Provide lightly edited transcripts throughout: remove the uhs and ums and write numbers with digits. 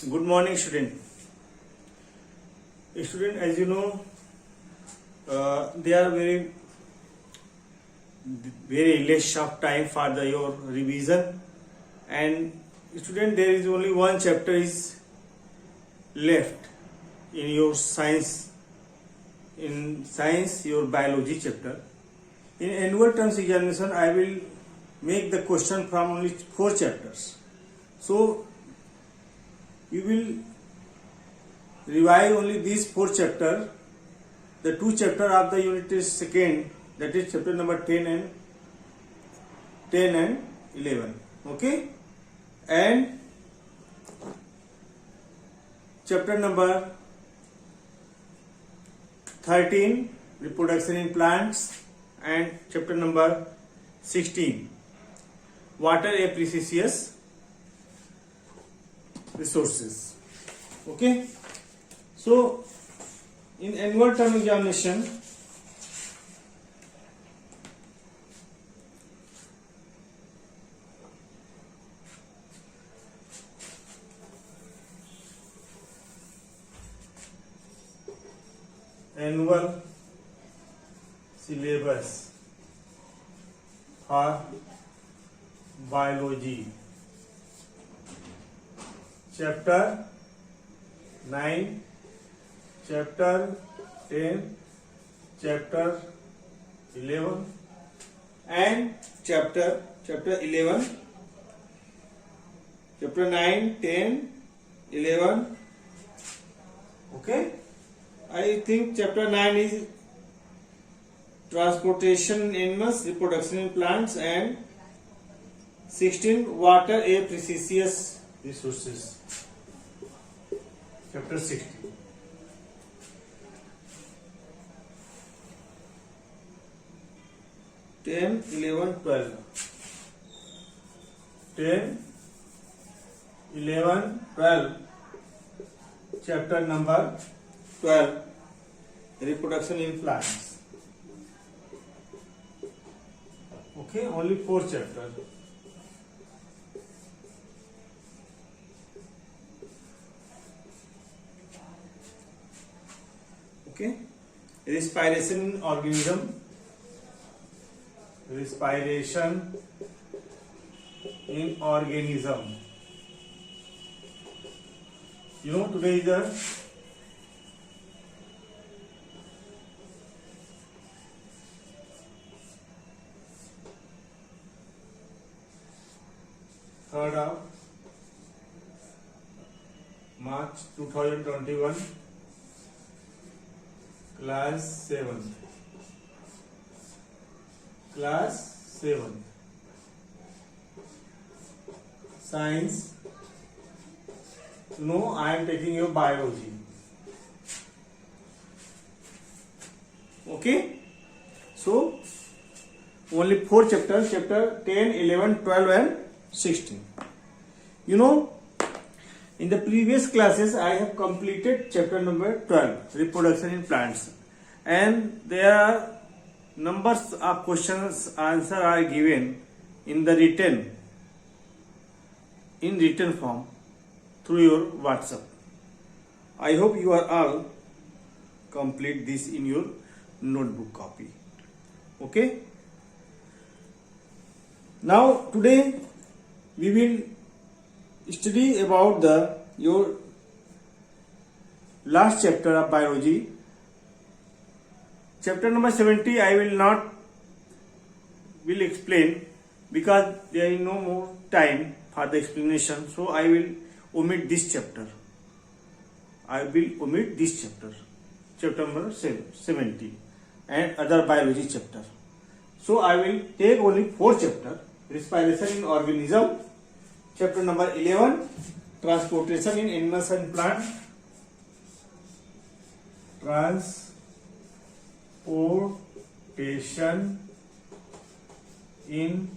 Good morning, student. Student, as you know, they are very less of time for your revision, and student, there is only one chapter is left in your science. In science, your biology chapter. In annual terms examination, I will make the question from only 4 chapters. So you will revise only these 4 chapters. The 2 chapters of the unit is second, that is chapter number 10 and 11. Okay, and chapter number 13, reproduction in plants, and chapter number 16, water a precious resources. Okay, so in annual term examination, annual syllabus for biology, chapter 9, chapter 10, chapter 11, and chapter 11, chapter 9, 10, 11. Okay, I think chapter 9 is transportation in animals, reproduction in plants, and 16, water a precious resources. Chapter 16. Ten, 11, 12. 10, 11, 12. Chapter number 12, reproduction in plants. Okay, only 4 chapters. Okay, respiration in organism. Respiration in organism. You know, today is the third of March 2021, class 7. Class 7. Science. No, I am taking your biology. Okay. So only 4 chapters, chapter 10, 11, 12 and 16. You know, in the previous classes I have completed chapter number 12, reproduction in plants, and there are numbers of questions answer are given in the written form through your WhatsApp. I hope you are all complete this in your notebook copy. Okay, now today we will study about your last chapter of biology. Chapter number 70 I will explain because there is no more time for the explanation. So I will omit this chapter. Chapter number 70 and other biology chapter. So I will take only 4 chapters. Respiration in organism. Chapter number 11, transportation in animals and plants. Transportation in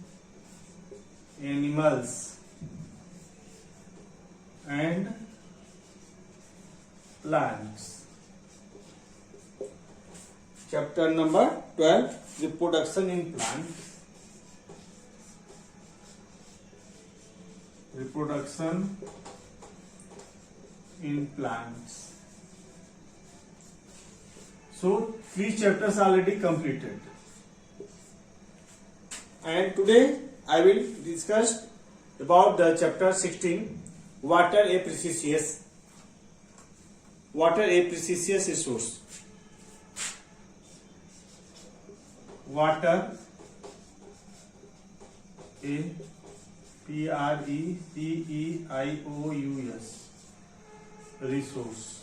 animals and plants. Chapter number 12, reproduction in plants. reproduction in plants. So 3 chapters already completed. And today I will discuss about the chapter 16, water a precious. Water a precious resource. Water a precious resource.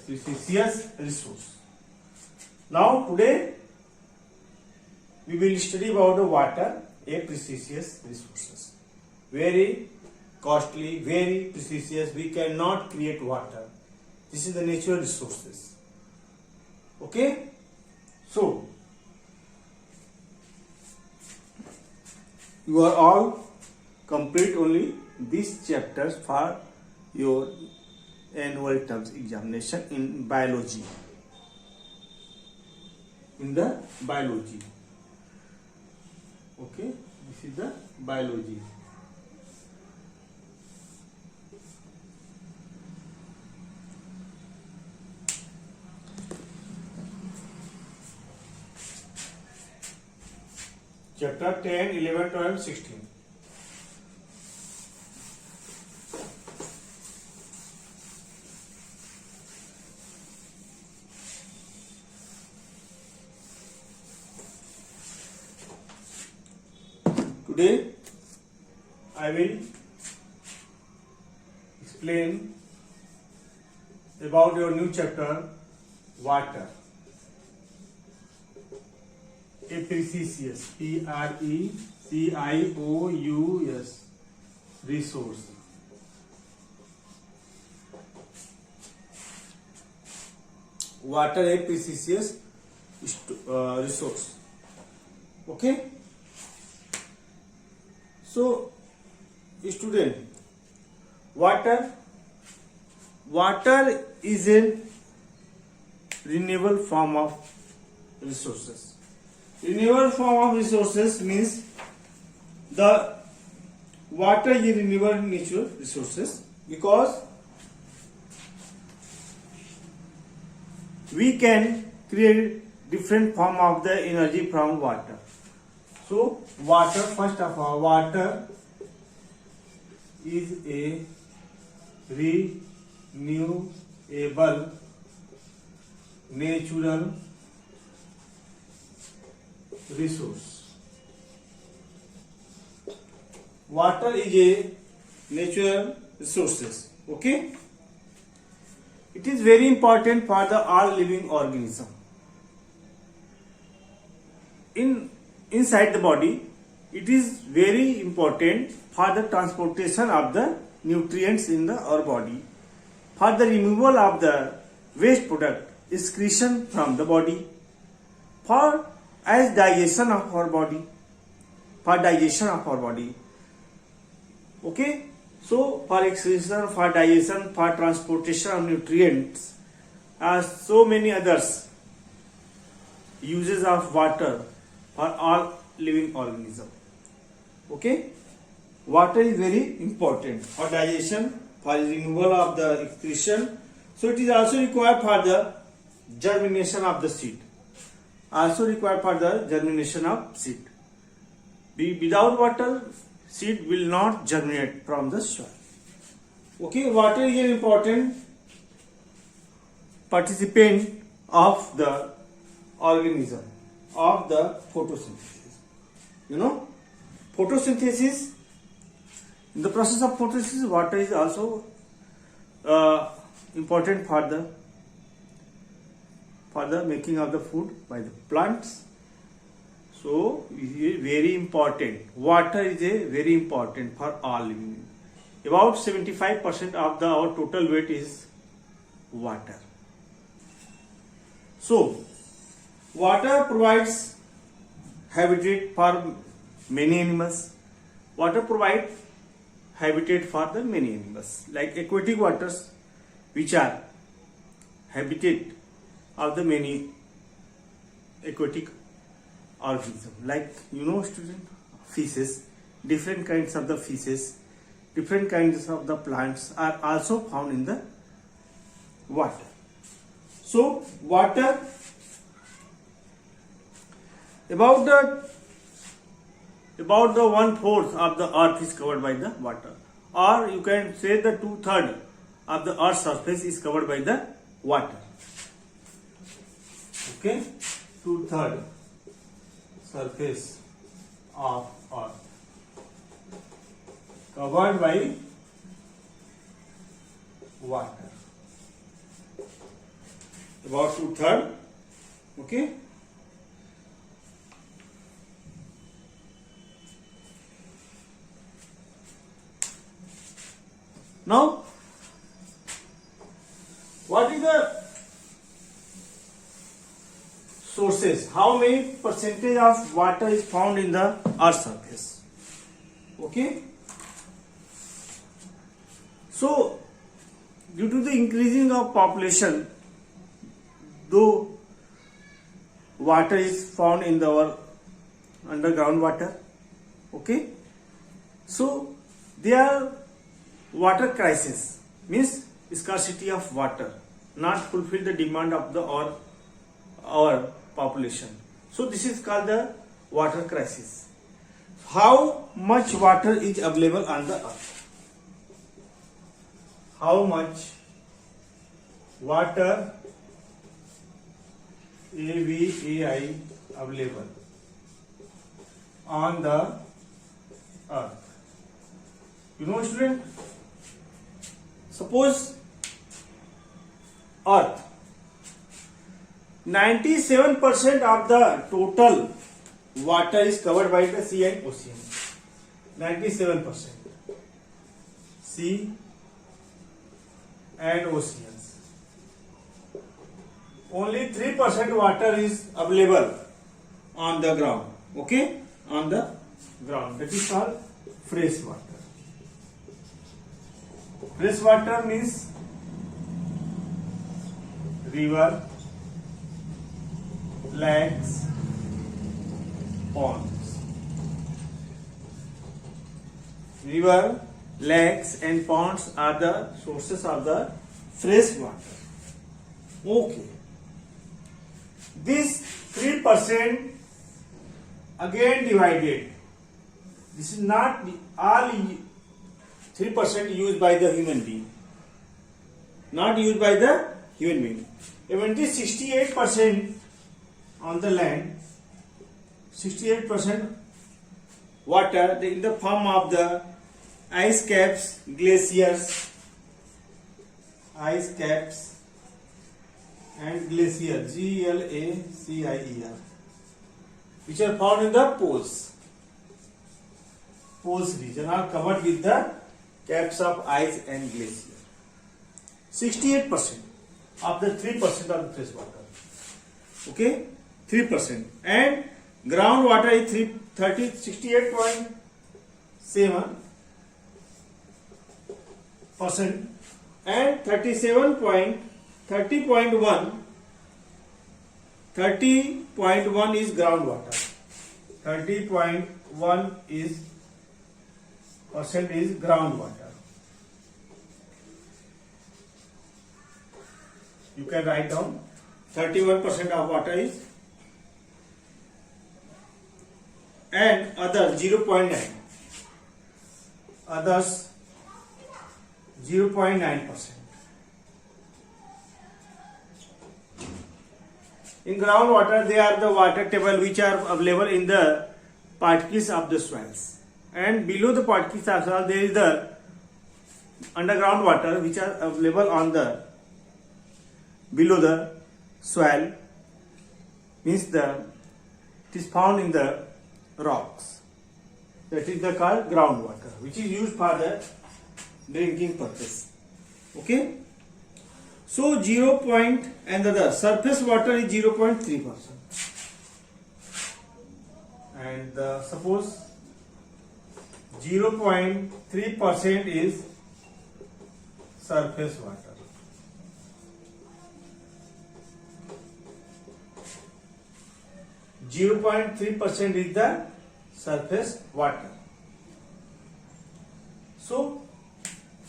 resource. Precious resource. Now today we will study about the water, a precious resources. Very costly, very precious. We cannot create water. This is the natural resources. Okay? So you are all complete only these chapters for your annual terms examination in biology. In the biology. Okay, this is the biology. Chapter 10, 11, 12, 16. Today I will explain about your new chapter, water. A precious, precious resource. Water a precious resource. Okay. So, student, water is a renewable form of resources. Renewable form of resources means the water is renewable natural resources because we can create different form of the energy from water. So water, first of all, water is a renewable natural resource. Water is a natural resources. Okay. It is very important for the all living organism. Inside the body, it is very important for the transportation of the nutrients in our body, for the removal of the waste product, excretion from the body, for as digestion of our body, Okay, so for excretion, for digestion, for transportation of nutrients, so many others uses of water for all living organism. Okay, water is very important for digestion, for removal of the excretion. So it is also required for the germination of the seed. Without water, seed will not germinate from the soil. Okay, water is an important participant of the organism, of the photosynthesis. Photosynthesis, in the process of photosynthesis, water is also important for the making of the food by the plants. So it is very important. Water is a very important for all living. About 75% of our total weight is water. So water provides habitat for many animals. Water provides habitat for the many animals, like aquatic waters, which are habitat of the many aquatic organism. Like student, fishes, different kinds of the fishes, different kinds of the plants are also found in the water. So water, about the 1/4 of the earth is covered by the water, or you can say the 2/3 of the earth's surface is covered by the water. Okay, 2/3 surface of earth covered by water, about 2/3. Okay, now what is the sources? How many percentage of water is found in the earth's surface? Okay, so due to the increasing of population, though water is found in our underground water. Okay, so there are water crisis, means scarcity of water, not fulfill the demand of the our population. So this is called the water crisis. How much water is available on the earth? How much water AVAI available on the earth? Student, suppose earth, 97% of the total water is covered by the sea and ocean. 97% sea and oceans. Only 3% water is available on the ground. Okay, on the ground. That is called fresh water. Fresh water means river, lakes, ponds. River, lakes and ponds are the sources of the fresh water. Okay. This 3% again divided. This is not all 3% used by the human being. Not used by the human being. Even this 68% on the land, 68% water in the form of the ice caps, glaciers, and glacier, GLACIER, which are found in the poles region, are covered with the caps of ice and glacier. 68% of the 3% of the fresh water. Okay, 3%, and groundwater is 68.7%, and 30.1 is groundwater. 30.1 is groundwater. You can write down 31% of water is, and other 0.9, others 0.9%. In groundwater, they are the water table which are available in the particles of the soils, and below the particles of soil there is the underground water which are available on the below the soil, means it is found in the rocks. That is the called groundwater, which is used for the drinking purpose. Okay, so 0. And the surface water is 0.3%, and suppose 0.3% is surface water. 0.3% is the surface water. So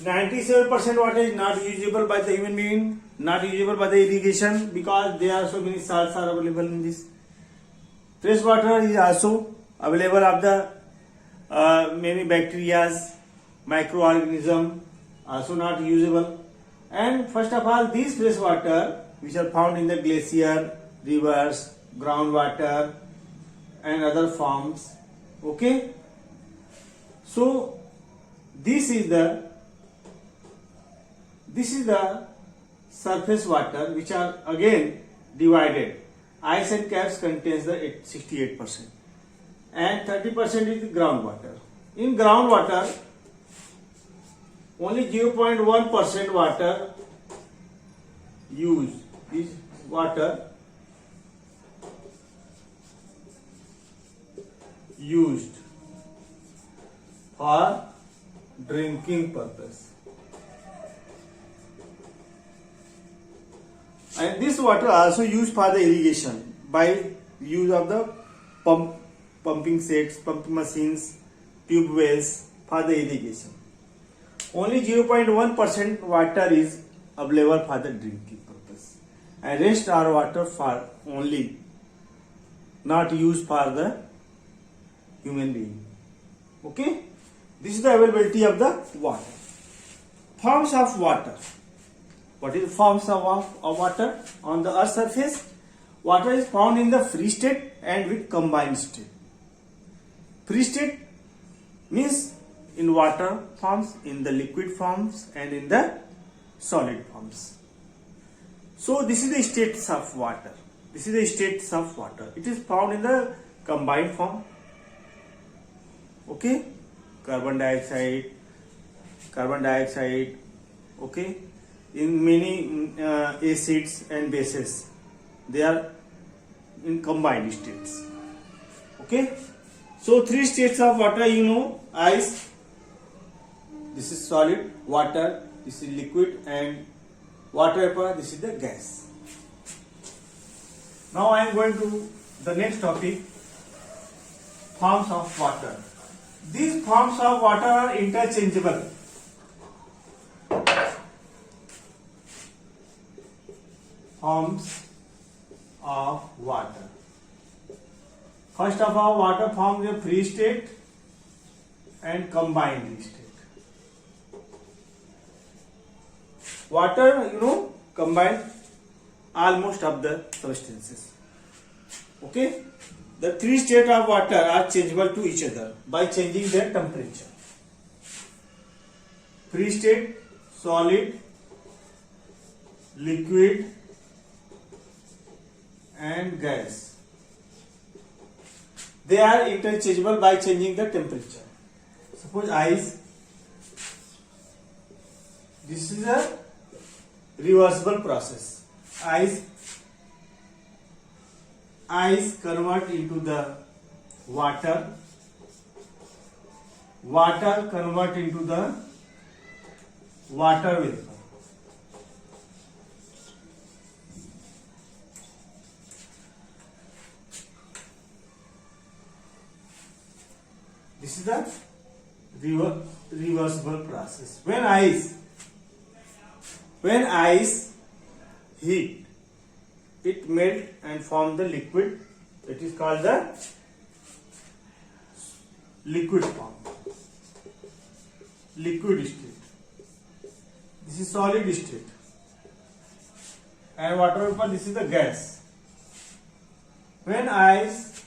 97% water is not usable by the human being, not usable by the irrigation, because there are so many salts are available in this. Fresh water is also available of the many bacteria, microorganism, also not usable. And first of all, these fresh water which are found in the glacier, rivers, groundwater and other forms. Okay, so this is the surface water, which are again divided. Ice and caps contains the 68% and 30% is groundwater. In groundwater, only 0.1% water used is water used for drinking purpose. And this water also used for the irrigation by use of the pumping sets, pumping machines, tube wells for the irrigation. Only 0.1% water is available for the drinking purpose, and rest are water for only not used for the human being. Okay, this is the availability of the water. Forms of water. What is the forms of water on the earth surface? Water is found in the free state and with combined state. Free state means in water forms, in the liquid forms and in the solid forms. So this is the states of water. This is the states of water. It is found in the combined form. Okay, carbon dioxide. Okay, in many acids and bases, they are in combined states. Okay, so three states of water, you know: ice, this is solid; water, this is liquid; and water vapor, this is the gas. Now I am going to the next topic: forms of water. These forms of water are interchangeable. Forms of water. First of all, water forms a free state and combined state. Water, you know, combined almost of the substances. Okay, the three states of water are changeable to each other by changing their temperature. Free state, solid, liquid and gas. They are interchangeable by changing the temperature. Suppose ice, this is a reversible process. Ice convert into the water, water convert into the water vapor. This is the reversible process. When ice heat, it melt and form the liquid. It is called the liquid form. Liquid state. This is solid state. And water vapor, this is the gas. When ice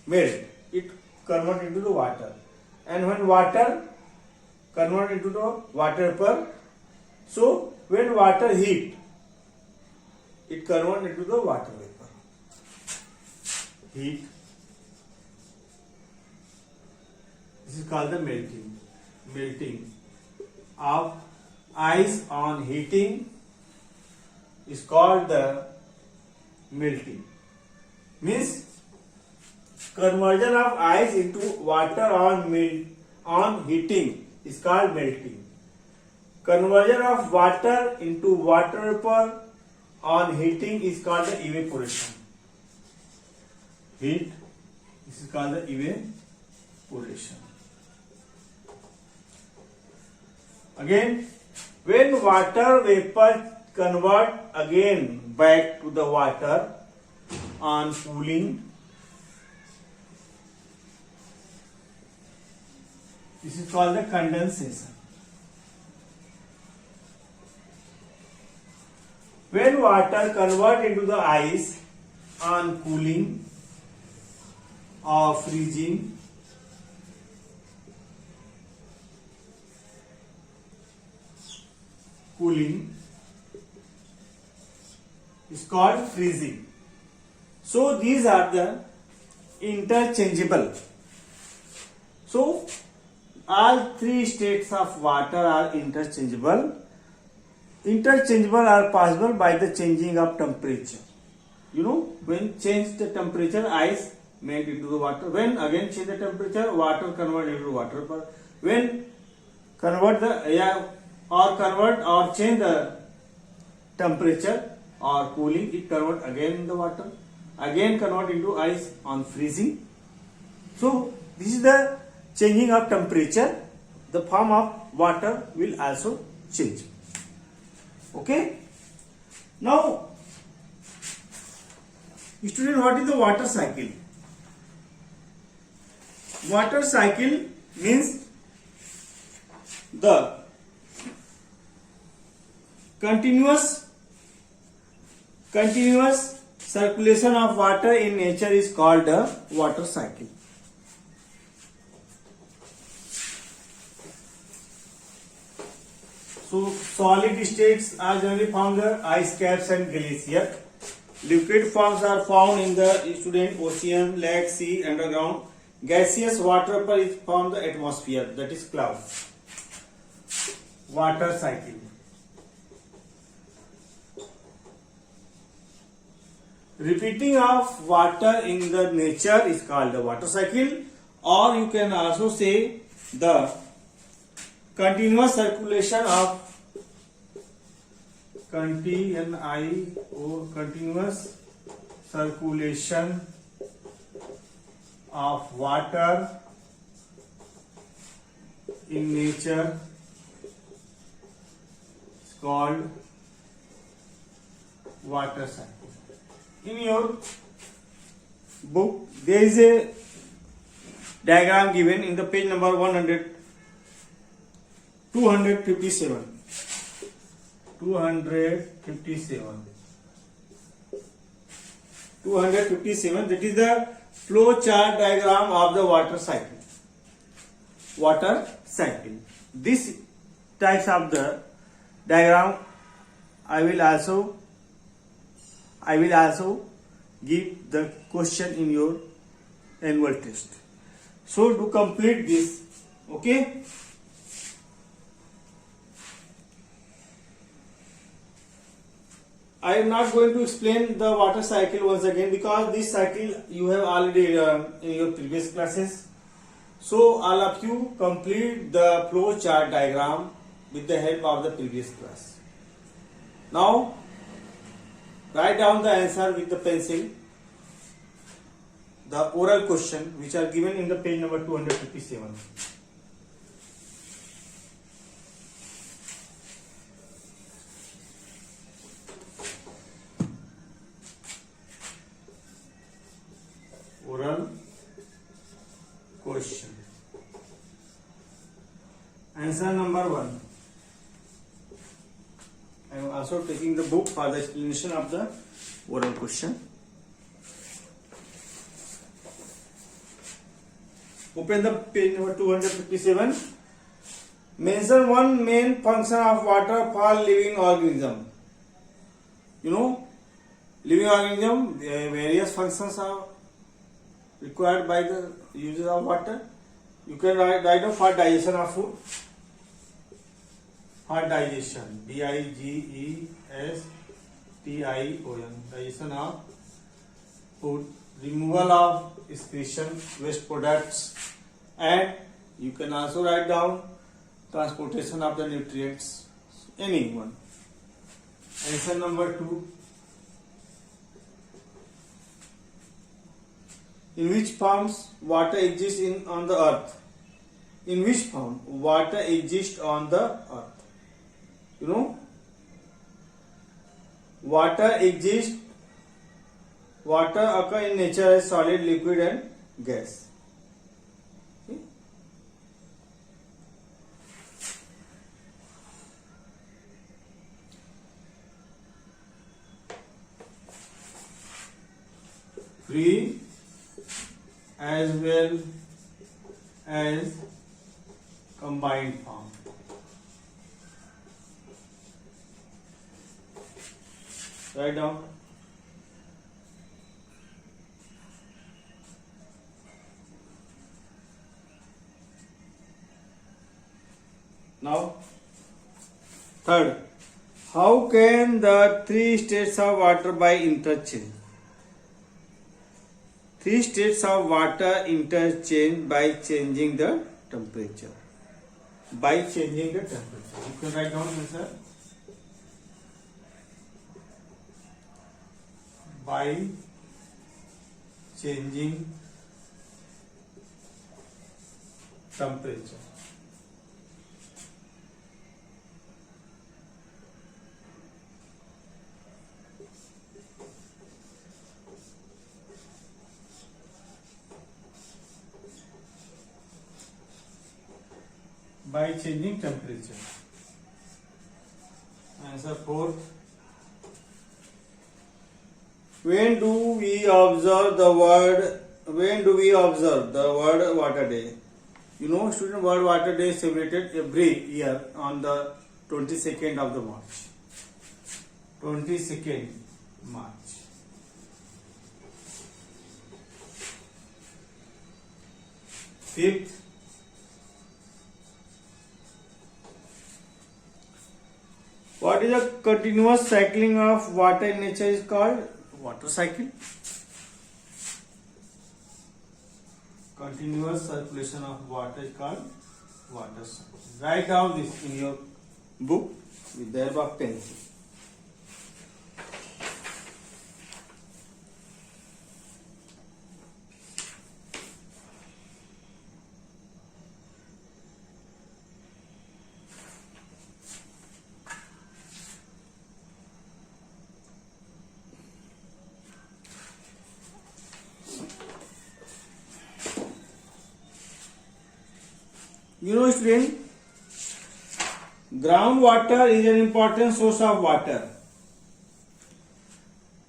melt, it convert into the water, and when water convert into the water vapor, so when water heat, it convert into the water vapor. Heat. This is called the melting. Melting of ice on heating is called the melting. Means conversion of ice into water on heating is called melting. Conversion of water into water vapor on heating is called the evaporation. heat. This is called the evaporation. Again, when water vapor convert again back to the water on cooling, this is called the condensation. When water convert into the ice on cooling or freezing, is called freezing. So these are the interchangeable. So all three states of water are interchangeable. Interchangeable are possible by the changing of temperature. When change the temperature, ice made into the water. When again change the temperature, water convert into water. When convert or change the temperature or cooling, it convert again in the water. Again convert into ice on freezing. So this is the changing of temperature. The form of water will also change. Okay. Now, student, what is the water cycle? Water cycle means the continuous circulation of water in nature is called a water cycle. So solid states are generally found in ice caps and glacier. Liquid forms are found in the ocean, lake, sea, underground. Gaseous water vapor is from the atmosphere, that is cloud. Water cycle. Repeating of water in the nature is called the water cycle, or you can also say the continuous circulation of continuous circulation of water in nature is called water cycle. In your book, there is a diagram given in the page number 257. 257. That is the flow chart diagram of the water cycle. This types of the diagram I will also give the question in your annual test. So to complete this, okay. I am not going to explain the water cycle once again because this cycle you have already learned in your previous classes. So all of you complete the flow chart diagram with the help of the previous class. Now write down the answer with the pencil. The oral question which are given in the page number 257. Oral question. Answer number 1. I am also taking the book for the explanation of the oral question. Open the page number 257. Mention one main function of water for living organism. Living organism, various functions are required by the uses of water. You can write down for digestion of food. For digestion, digestion, digestion of food, removal of excretion, waste products, and you can also write down transportation of the nutrients. Any one. Answer number 2. In which forms water exists on the earth? In which form water exists on the earth? You know, water exists. Water occur in nature as solid, liquid, and gas. Okay? Free as well as combined form. Write down. Now, third, how can the three states of water by interchange? Three states of water interchange by changing the temperature. By changing the temperature. You can write down answer. By changing temperature. By changing temperature. Answer 4. When do we observe the word water day? You know, student, World Water Day is celebrated every year on the 22nd of the March. 22nd March. Fifth, what is a continuous cycling of water in nature is called? Water cycle. Continuous circulation of water is called water cycle. Write down this in your book with the help of pencil. You know, student, groundwater is an important source of water.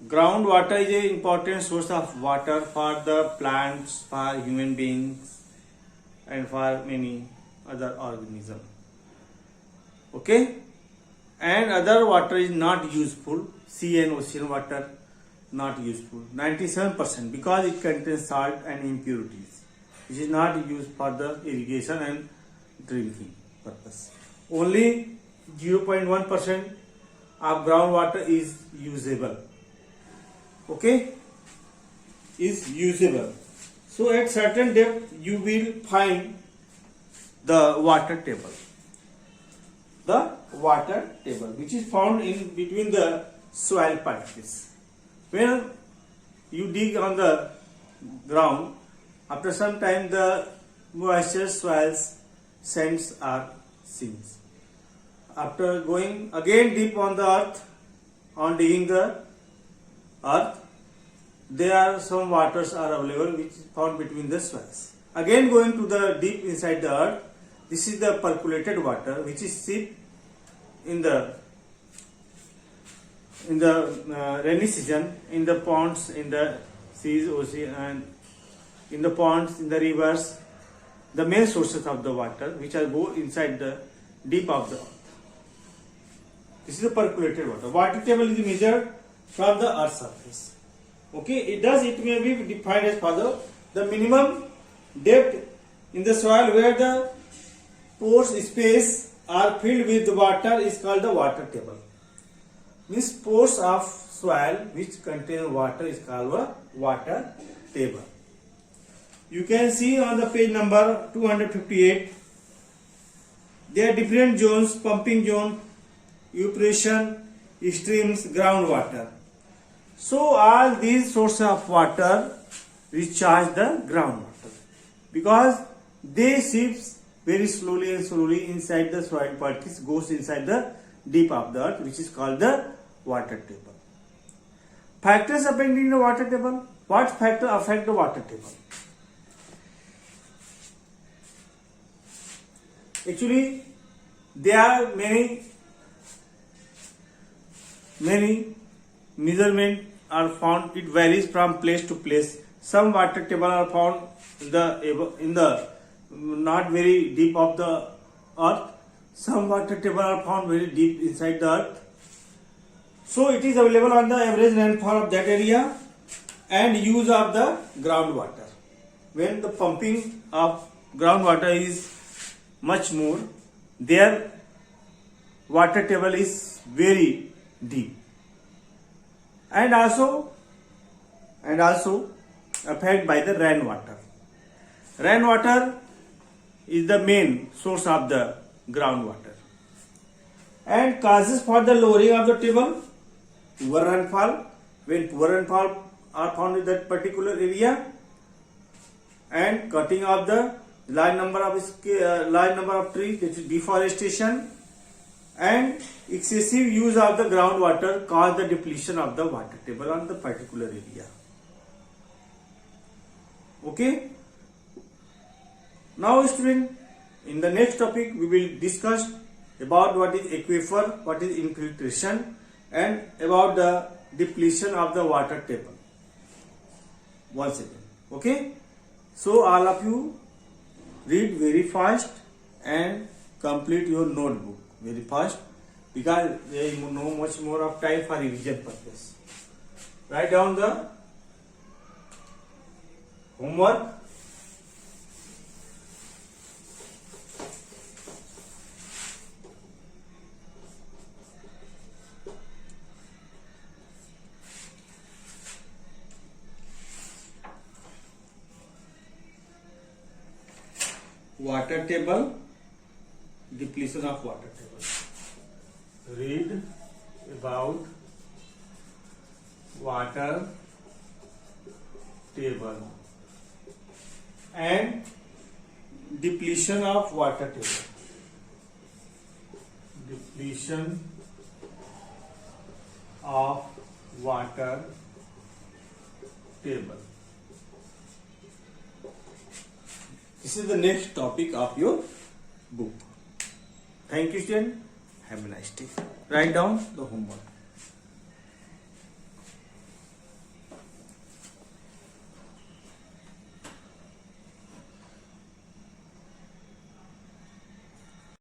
Groundwater is an important source of water for the plants, for human beings, and for many other organisms. Okay? And other water is not useful. Sea and ocean water not useful. 97% because it contains salt and impurities. It is not used for the irrigation and drinking purpose. Only 0.1% of groundwater is usable. Okay? Is usable. So at certain depth you will find the water table. The water table which is found in between the soil particles. When you dig on the ground, after some time the moisture soils sands are seen. After going again deep on the earth, on digging the earth, there are some waters are available which is found between the soils. Again going to the deep inside the earth, this is the percolated water which is sit in the rainy season in the ponds, in the seas, ocean, and in the ponds, in the rivers, the main sources of the water which are go inside the deep of the earth. This is the percolated water. Water table is measured from the earth's surface. Okay, it may be defined as follow: the minimum depth in the soil where the pore space are filled with water is called the water table. Means pores of soil which contain water is called a water table. You can see on the page number 258, there are different zones: pumping zone, evaporation, streams, groundwater. So all these sources of water recharge the groundwater, because they shifts very slowly and slowly inside the soil particles, goes inside the deep of the earth, which is called the water table. Factors affecting the water table. What factor affect the water table? Actually, there are many measurements are found. It varies from place to place. Some water table are found in the not very deep of the earth. Some water table are found very deep inside the earth. So it is available on the average rainfall of that area and use of the groundwater. When the pumping of groundwater is much more, their water table is very deep, and also affected by the rainwater. Rainwater is the main source of the groundwater and causes for the lowering of the table. Poor rainfall, when poor rainfall are found in that particular area, and cutting of the large number of trees, that is deforestation, and excessive use of the groundwater cause the depletion of the water table on the particular area. Okay. Now student, in the next topic we will discuss about what is aquifer, what is infiltration, and about the depletion of the water table. Once again. Okay. So all of you read very fast and complete your notebook very fast, because there is no much more of time for revision purpose. Write down the homework. Water table, depletion of water table. Read about water table and depletion of water table. Depletion of water table. This is the next topic of your book. Thank you, student. Have a nice day. Write down the homework.